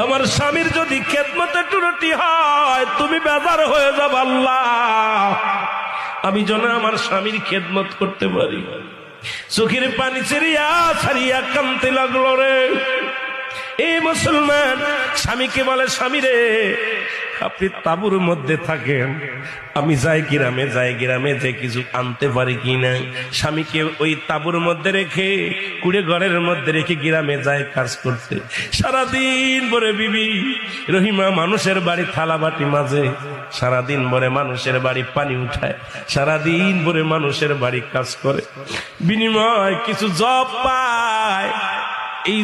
আমার স্বামীর যদি খেদমতে ত্রুটি হয় তুমি বেজার হয়ে যাব আল্লাহ, আমি যেন আমার স্বামীর খেদমত করতে পারি। চোখের পানি ছেড়িয়া ছাড়িয়া কাঁদতে লাগলো রে। এই মুসলমান স্বামীকে বলে, স্বামী রে আপনি তাঁবুর মধ্যে থাকেন, আমি যাই গ্রামে যে কিছু আনতে পারি কিনা। স্বামীকে ওই তাঁবুর মধ্যে রেখে কুড়ে ঘরের মধ্যে রেখে গ্রামে যায় কাজ করতে। সারাদিন ভরে বিবি রহিমা মানুষের বাড়ি থালা বাটি মাঝে, সারাদিন ভরে মানুষের বাড়ি পানি উঠায়, সারাদিন ভরে মানুষের বাড়ি কাজ করে, বিনিময় কিছু জব পায়। এই